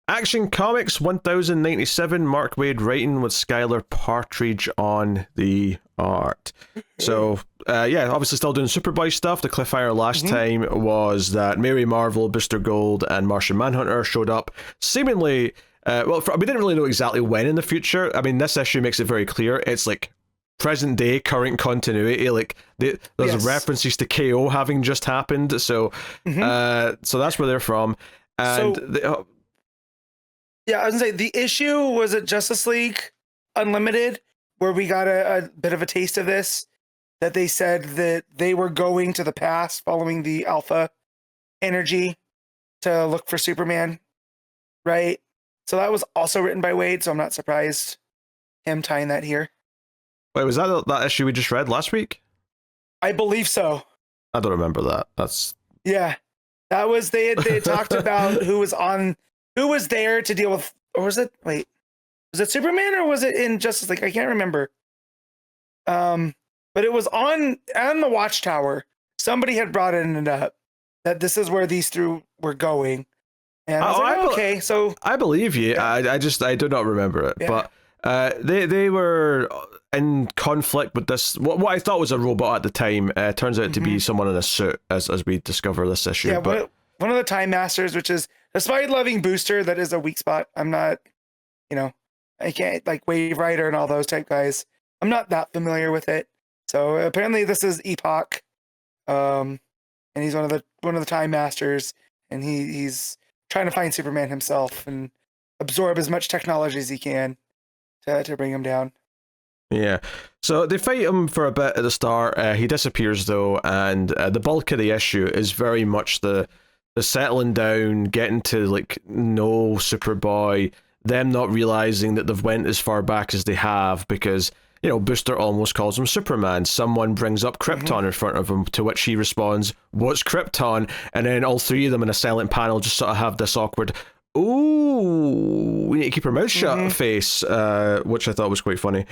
Action Comics 1097, Mark Waid writing with SKYLAR Partridge on the art. So, yeah, obviously still doing Superboy stuff. The cliffhanger last time was that Mary Marvel, Booster Gold, and Martian Manhunter showed up seemingly. We didn't really know exactly when in the future. I mean, this issue makes it very clear. It's like present day, current continuity. Like there's references to KO having just happened. So, so that's where they're from. And yeah, I was gonna say the issue was at Justice League Unlimited, where we got a bit of a taste of this. That they said that they were going to the past following the Alpha energy to look for Superman, right? So that was also written by Waid, so I'm not surprised him tying that here. Wait, was that issue we just read last week? I believe so. I don't remember that. That was they had talked about who was there to deal with, or was it Superman or was it in Justice League? I can't remember. But it was on the Watchtower. Somebody had brought it up that this is where these three were going. And I was like, okay, so I believe you. Yeah. I do not remember it. Yeah. But they were in conflict with this. What I thought was a robot at the time turns out to be someone in a suit, as we discover this issue. Yeah, but one of the Time Masters, which is, despite loving Booster, that is a weak spot. I'm not, I can't, like Wave Rider and all those type guys. I'm not that familiar with it. So apparently this is Epoch, and he's one of the Time Masters, and he's trying to find Superman himself and absorb as much technology as he can to bring him down. Yeah, so they fight him for a bit at the start. He disappears though, and the bulk of the issue is very much the settling down, getting to know Superboy, them not realizing that they've went as far back as they have because Booster almost calls him Superman. Someone brings up Krypton in front of him, to which he responds, "What's Krypton?" And then all three of them in a silent panel just sort of have this awkward, "Ooh, we need to keep our mouth shut" face, which I thought was quite funny.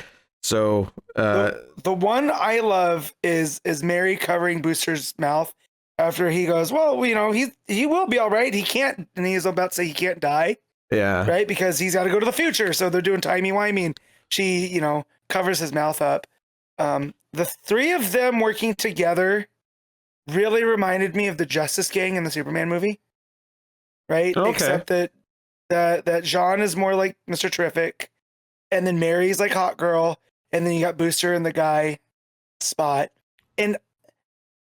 So the one I love is Mary covering Booster's mouth after he goes, "Well, he will be all right. He can't," and he's about to say he can't die. Yeah. Right, because he's got to go to the future. So they're doing timey-wimey, and she, covers his mouth up. The three of them working together really reminded me of the Justice Gang in the Superman movie. Right? Okay. Except that Jean is more like Mr. Terrific, and then Mary's like Hot Girl, and then you got Booster and the guy Spot. And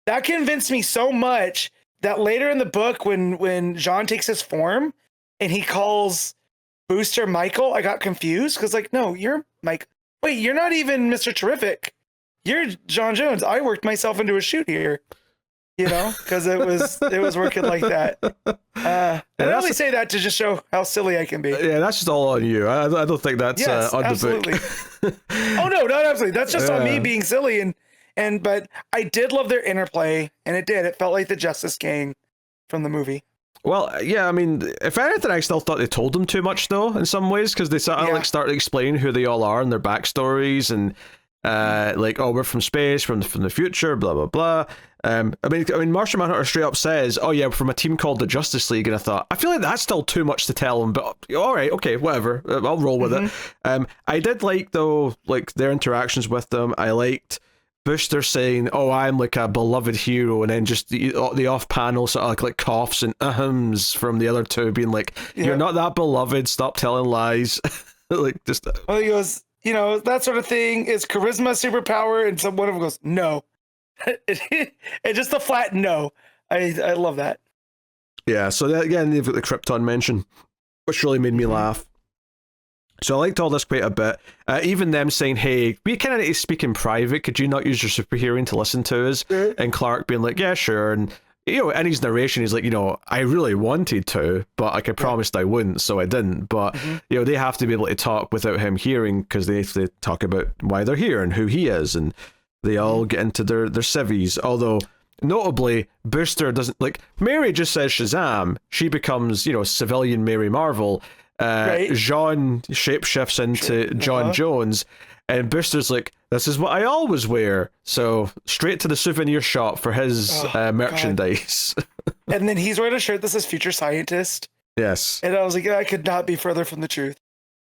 that convinced me so much that later in the book, when Jean takes his form and he calls Booster Michael, I got confused because no, you're Mike. Wait, you're not even Mr. Terrific. You're John Jones. I worked myself into a shoot here, because it was working like that. I only say that to just show how silly I can be. Yeah, that's just all on you. I don't think that's on absolutely. the book. Oh no, not absolutely. That's just on me being silly but I did love their interplay, and it felt like the Justice Gang from the movie. Well, yeah, I mean, if anything, I still thought they told them too much, though, in some ways, because they sort of started explaining who they all are and their backstories, and we're from space, from the future, blah blah blah. I mean, Martian Manhunter straight up says, "Oh yeah, we're from a team called the Justice League," and I thought, I feel like that's still too much to tell them, but all right, okay, whatever, I'll roll with it. I did like though, their interactions with them. I liked Booster saying, "Oh, I'm like a beloved hero," and then just the off-panel sort of like coughs and ahms from the other two, being like, "You're not that beloved. Stop telling lies." Well, he goes, that sort of thing is charisma superpower, and one of them goes, "No," and just a flat no. I love that. Yeah. So again, they've got the Krypton mention, which really made me laugh. So I liked all this quite a bit. Even them saying, "Hey, we kind of need to speak in private. Could you not use your superhearing to listen to us?" And Clark being like, "Yeah, sure." And in his narration, he's like, "I really wanted to, but I promised I wouldn't, so I didn't." But they have to be able to talk without him hearing because they have to talk about why they're here and who he is, and they all get into their civvies. Although notably, Booster doesn't Mary just says Shazam. She becomes civilian Mary Marvel. Jean shapeshifts into John Jones, and Booster's like, "This is what I always wear." So straight to the souvenir shop for his merchandise. And then he's wearing a shirt that says Future Scientist. Yes. And I was like, that could not be further from the truth.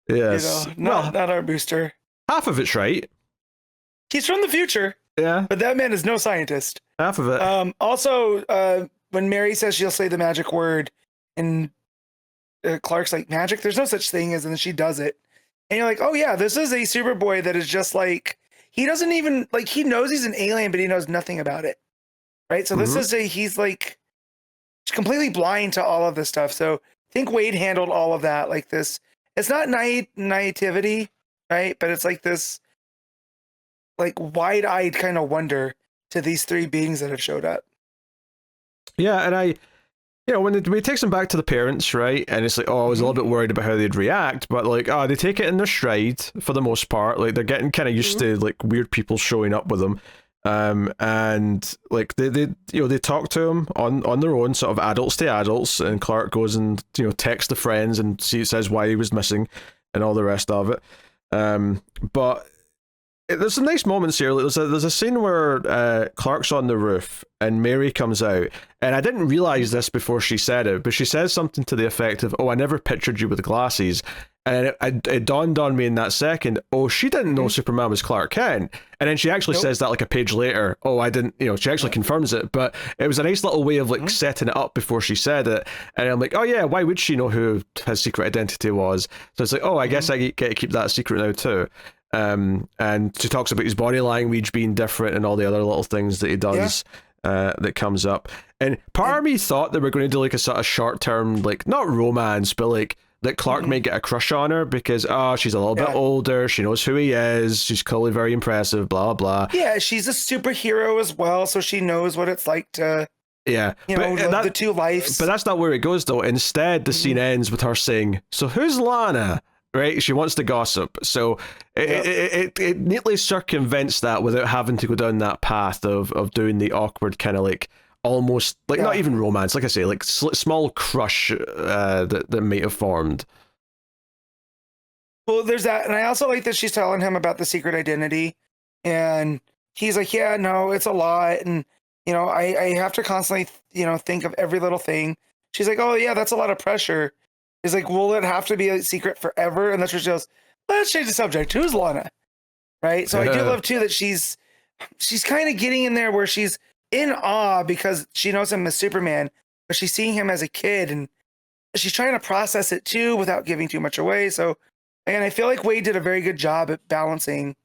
Yes. Not our booster. Half of it's right. He's from the future. Yeah. But that man is no scientist. Half of it. Also, when Mary says she'll say the magic word, and Clark's like, magic? There's no such thing as, and then she does it. And you're like, oh yeah, this is a Superboy that is just like, he doesn't even, like, he knows he's an alien, but he knows nothing about it. Right? So this is he's like completely blind to all of this stuff. So I think Wade handled all of that like this. It's not naivety, right? But it's like this like wide-eyed kind of wonder to these three beings that have showed up. Yeah, and when he takes them back to the parents, right, and it's like, oh, I was a little bit worried about how they'd react, but like, they take it in their stride for the most part. Like, they're getting kind of used to like weird people showing up with them, and like they talk to him on their own, sort of adults to adults, and Clark goes and texts the friends and says why he was missing and all the rest of it. But there's some nice moments here. There's a scene where Clark's on the roof and Mary comes out, and I didn't realize this before she said it, but she says something to the effect of, "Oh, I never pictured you with glasses," and it dawned on me in that second. Oh, she didn't know Superman was Clark Kent, and then she actually says that like a page later. Oh, I didn't. She actually confirms it, but it was a nice little way of like setting it up before she said it, and I'm like, oh yeah, why would she know who his secret identity was? So it's like, oh, I guess I get to keep that secret now too. And she talks about his body language being different and all the other little things that he does that comes up. And part of me thought they were going to do like a sort of short-term, like, not romance, but like that Clark may get a crush on her because, she's a little bit older, she knows who he is, she's clearly very impressive, blah, blah. Yeah, she's a superhero as well, so she knows what it's like to... live the two lives. But that's not where it goes, though. Instead, the scene ends with her saying, "So who's Lana?" Right? She wants to gossip. So it neatly circumvents that without having to go down that path of doing the awkward kind of like almost like not even romance, like I say, like small crush that may have formed. Well, there's that. And I also like that she's telling him about the secret identity. And he's like, yeah, no, it's a lot. And, I have to constantly, think of every little thing. She's like, oh, yeah, that's a lot of pressure. He's like, will it have to be a secret forever? And that's where she goes, let's change the subject. Who's Lana? Right? So I do love, too, that she's kind of getting in there where she's in awe because she knows him as Superman, but she's seeing him as a kid, and she's trying to process it, too, without giving too much away. So, again, I feel like Wade did a very good job at balancing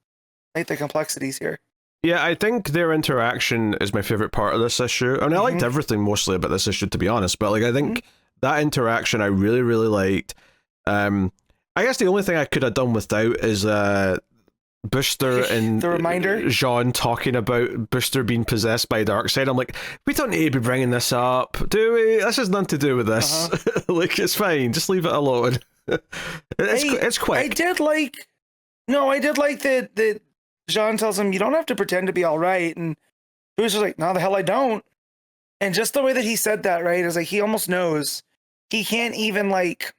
the complexities here. Yeah, I think their interaction is my favorite part of this issue. I mean, I liked everything mostly about this issue, to be honest, but like I think that interaction I really, really liked. I guess the only thing I could have done without is Booster and the reminder Jean talking about Booster being possessed by Darkseid. I'm like, we don't need to be bringing this up, do we? This has nothing to do with this. Like, it's fine. Just leave it alone. It's quick. I did like that Jean tells him, you don't have to pretend to be all right. And Booster's like, no, the hell I don't. And just the way that he said that, right, is like he almost knows he can't even like,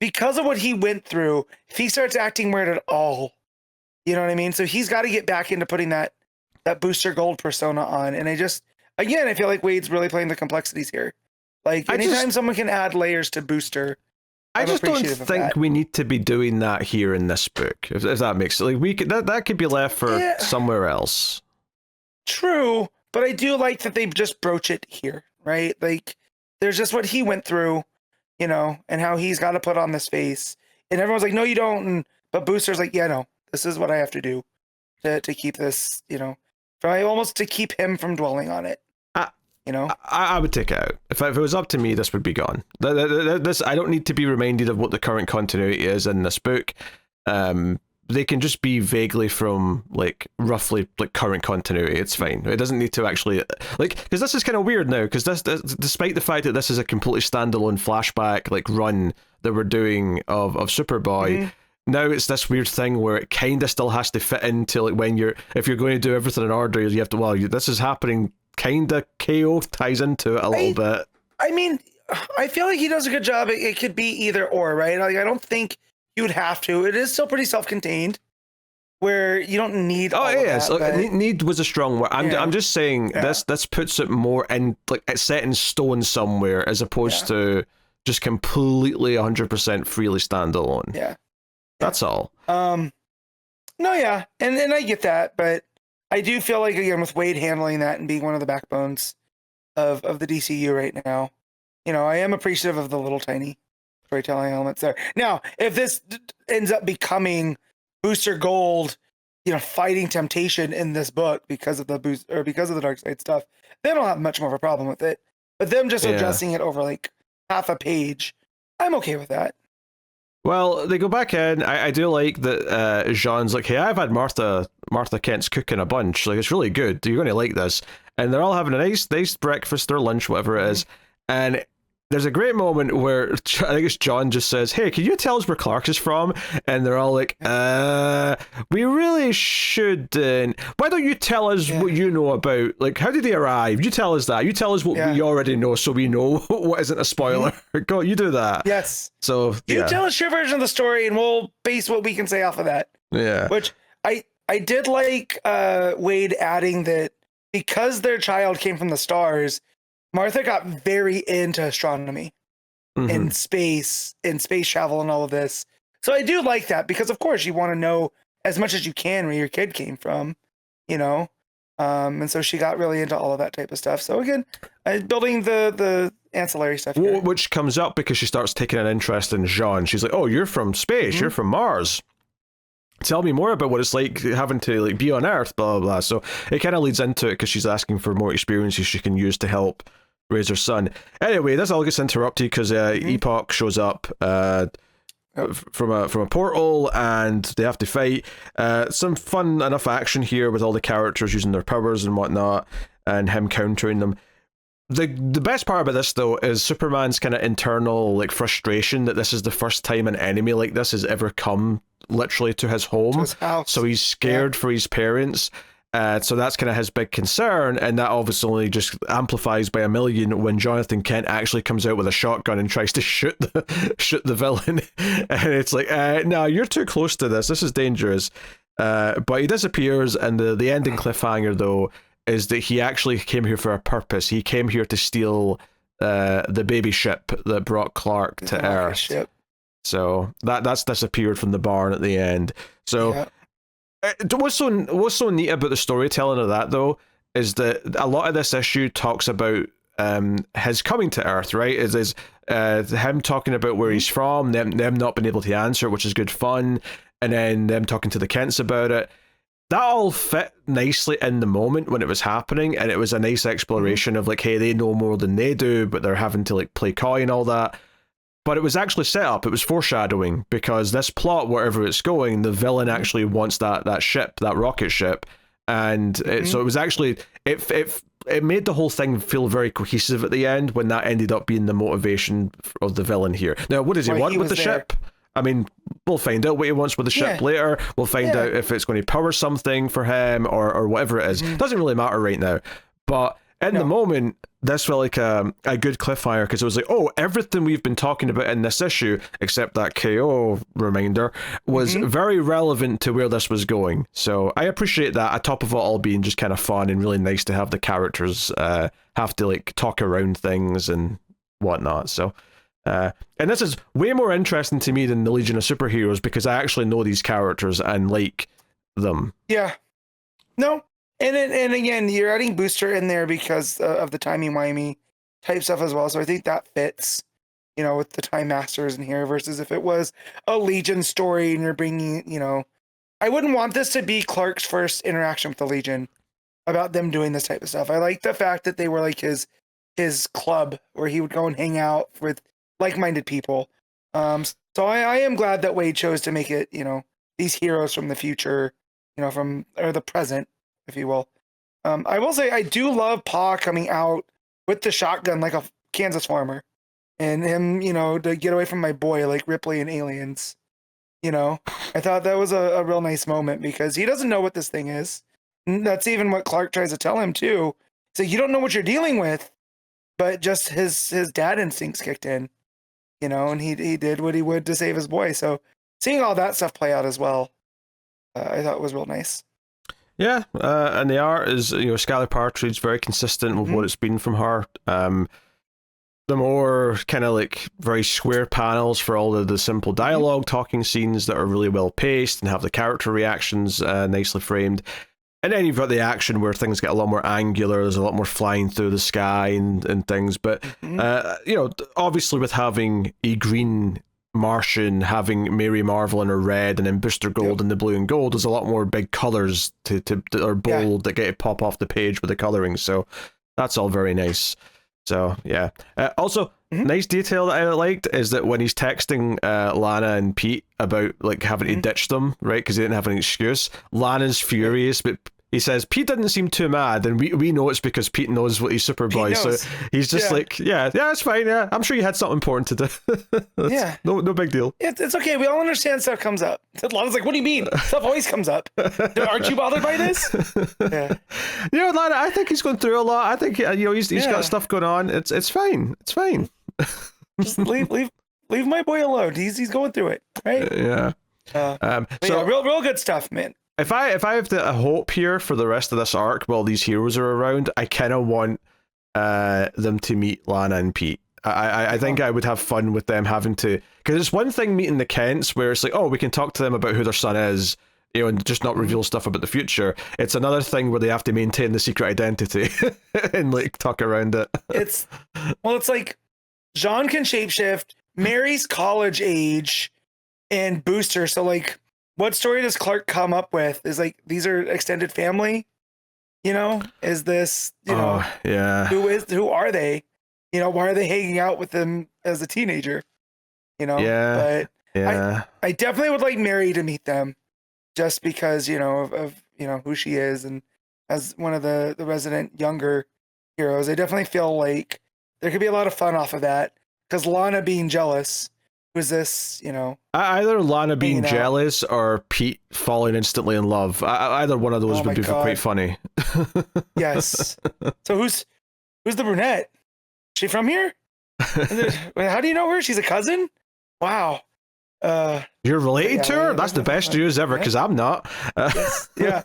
because of what he went through, if he starts acting weird at all, you know what I mean? So he's got to get back into putting that Booster Gold persona on. And I feel like Wade's really playing the complexities here. Like anytime someone can add layers to Booster, I just don't think we need to be doing that here in this book, if that makes it. Like that could be left for somewhere else. True, but I do like that they just broach it here, right? Like there's just what he went through, and how he's got to put on this face, and everyone's like, no, you don't. But Booster's like, yeah, no, this is what I have to do to keep this, almost to keep him from dwelling on it. I would take it out. If it was up to me, this would be gone. This I don't need to be reminded of what the current continuity is in this book. They can just be vaguely from roughly current continuity. It's fine. It doesn't need to actually because this is kind of weird now. Because this, despite the fact that this is a completely standalone flashback run that we're doing of Superboy. Now it's this weird thing where it kind of still has to fit into if you're going to do everything in order, you have to. This is happening. Kind of KO ties into it a little bit. I mean, I feel like he does a good job. It could be either or, right? Like I don't think you would have to. It is still pretty self-contained, where you don't need all of yes. that. But Need was a strong word. I'm just saying Yeah. this puts it more in, like, it's set in stone somewhere, as opposed to just completely 100% freely standalone. Yeah. That's all. No, yeah, and I get that, but I do feel like, again, with WAID handling that and being one of the backbones of the DCU right now, you know, I am appreciative of the little tiny storytelling elements there. Now, if this ends up becoming Booster Gold, you know, fighting temptation in this book because of the because of the dark side stuff, then I'll have much more of a problem with it. But them just adjusting it over like half a page, I'm okay with that. Well, they go back in. I do like that Jean's like, hey, I've had Martha Kent's cooking a bunch. Like, it's really good. You're going to like this. And they're all having a nice breakfast or lunch, whatever it is. And there's a great moment where I think it's John just says, hey, can you tell us where Clark is from? And they're all like, we really shouldn't. Why don't you tell us what you know about, like, how did he arrive? You tell us that. You tell us what we already know, so we know what isn't a spoiler. Go, you do that. Yes. So, you tell us your version of the story, and we'll base what we can say off of that. Yeah. Which I did like WAID adding that because their child came from the stars, Martha got very into astronomy and space travel and all of this. So I do like that, because of course you want to know as much as you can where your kid came from, you know? And so she got really into all of that type of stuff. So again, building the ancillary stuff here. Which comes up because she starts taking an interest in Jean. She's like, oh, you're from space, you're from Mars. Tell me more about what it's like having to, like, be on Earth, blah, blah, blah. So it kind of leads into it because she's asking for more experiences she can use to help raise her son. Anyway, this all gets interrupted because Epoch shows up from a portal, and they have to fight. Some fun enough action here with all the characters using their powers and whatnot, and him countering them. The best part about this, though, is Superman's kind of internal, like, frustration that this is the first time an enemy like this has ever come literally to his home. To his house. So he's scared for his parents. So that's kind of his big concern, and that obviously only just amplifies by a million when Jonathan Kent actually comes out with a shotgun and tries to shoot the villain. And it's like, no, you're too close to this. This is dangerous. But he disappears, and the ending cliffhanger, though, is that he actually came here for a purpose. He came here to steal the baby ship that brought Clark to Earth. Ship. So that's disappeared from the barn at the end. So what's so neat about the storytelling of that, though, is that a lot of this issue talks about his coming to Earth, right? Is him talking about where he's from, them not being able to answer, which is good fun, and then them talking to the Kents about it. That all fit nicely in the moment when it was happening, and it was a nice exploration of, like, hey, they know more than they do, but they're having to, like, play coy and all that. But it was actually set up, it was foreshadowing, because this plot, wherever it's going, the villain actually wants that ship, that rocket ship, and so it was actually, it made the whole thing feel very cohesive at the end when that ended up being the motivation of the villain here. Now, what does he want with the ship? I mean, we'll find out what he wants with the ship later. We'll find out if it's going to power something for him or whatever it is. Doesn't really matter right now. But in the moment, this felt like a good cliffhanger, because it was like, oh, everything we've been talking about in this issue, except that KO reminder, was very relevant to where this was going. So I appreciate that, on top of it all being just kind of fun and really nice to have the characters have to, like, talk around things and whatnot. So... and this is way more interesting to me than the Legion of Superheroes, because I actually know these characters and like them. Yeah. No. And again, you're adding Booster in there because of the timey-wimey type stuff as well. So I think that fits, you know, with the Time Masters in here, versus if it was a Legion story and you're bringing, you know... I wouldn't want this to be Clark's first interaction with the Legion about them doing this type of stuff. I like the fact that they were like his club where he would go and hang out with like-minded people. So I am glad that WAID chose to make it, you know, these heroes from the future, you know, or the present, if you will. I will say I do love Pa coming out with the shotgun like a Kansas farmer, and him, you know, to get away from my boy like Ripley and Aliens. You know, I thought that was a real nice moment, because he doesn't know what this thing is. And that's even what Clark tries to tell him too. So you don't know what you're dealing with, but just his dad instincts kicked in. You know, and he did what he would to save his boy. So seeing all that stuff play out as well, I thought was real nice. Yeah, and the art is, SKYLAR Partridge, very consistent with what it's been from her. The more kind of like very square panels for all the simple dialogue talking scenes that are really well paced and have the character reactions nicely framed. And then you've got the action where things get a lot more angular, there's a lot more flying through the sky and things. But, obviously with having a green Martian, having Mary Marvel in her red, and then Booster Gold in the blue and gold, there's a lot more big colours that are bold that get to pop off the page with the colouring. So that's all very nice. So, yeah. Also, nice detail that I liked is that when he's texting Lana and Pete about like having to ditch them, right, because they didn't have an excuse, Lana's furious, but he says Pete didn't seem too mad, and we know it's because Pete knows what he's Superboy, so he's just like, yeah, it's fine, yeah, I'm sure you had something important to do. No big deal. It's okay, we all understand stuff comes up. Lana's like, what do you mean? Stuff always comes up. Aren't you bothered by this? Yeah. Lana, I think he's going through a lot. I think he's got stuff going on. It's fine. It's fine. Just leave my boy alone. He's going through it, right? Yeah. So real good stuff, man. If I have a hope here for the rest of this arc while these heroes are around, I kind of want them to meet Lana and Pete. I think I would have fun with them having to, because it's one thing meeting the Kents where it's like, oh, we can talk to them about who their son is, and just not reveal stuff about the future. It's another thing where they have to maintain the secret identity and like talk around it. It's like Jean can shapeshift, Mary's college age, and Booster. So like, what story does Clark come up with? Is like, these are extended family, is this, who are they? Why are they hanging out with them as a teenager? I definitely would like Mary to meet them just because, of who she is. And as one of the resident younger heroes, I definitely feel like there could be a lot of fun off of that, because Lana being jealous, who's this, either Lana being jealous or Pete falling instantly in love. Either one of those would be quite funny. Yes. So who's the brunette? She from here? How do you know her? She's a cousin? Wow. You're related to her? That's the best news ever, because I'm not. Yes, yeah.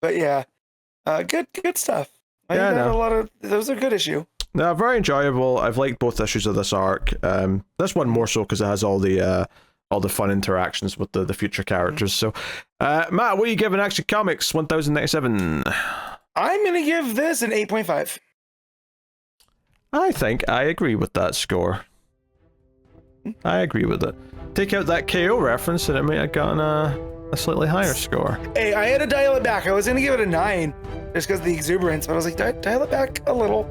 But yeah, good stuff. A lot of those are good issue. No, very enjoyable. I've liked both issues of this arc. This one more so because it has all the fun interactions with the future characters. So, Matt, what are you giving Action Comics 1097? I'm gonna give this an 8.5. I think I agree with that score. I agree with it. Take out that KO reference and it might have gotten a slightly higher score. Hey, I had to dial it back. I was gonna give it a 9 just because of the exuberance, but I was like, dial it back a little.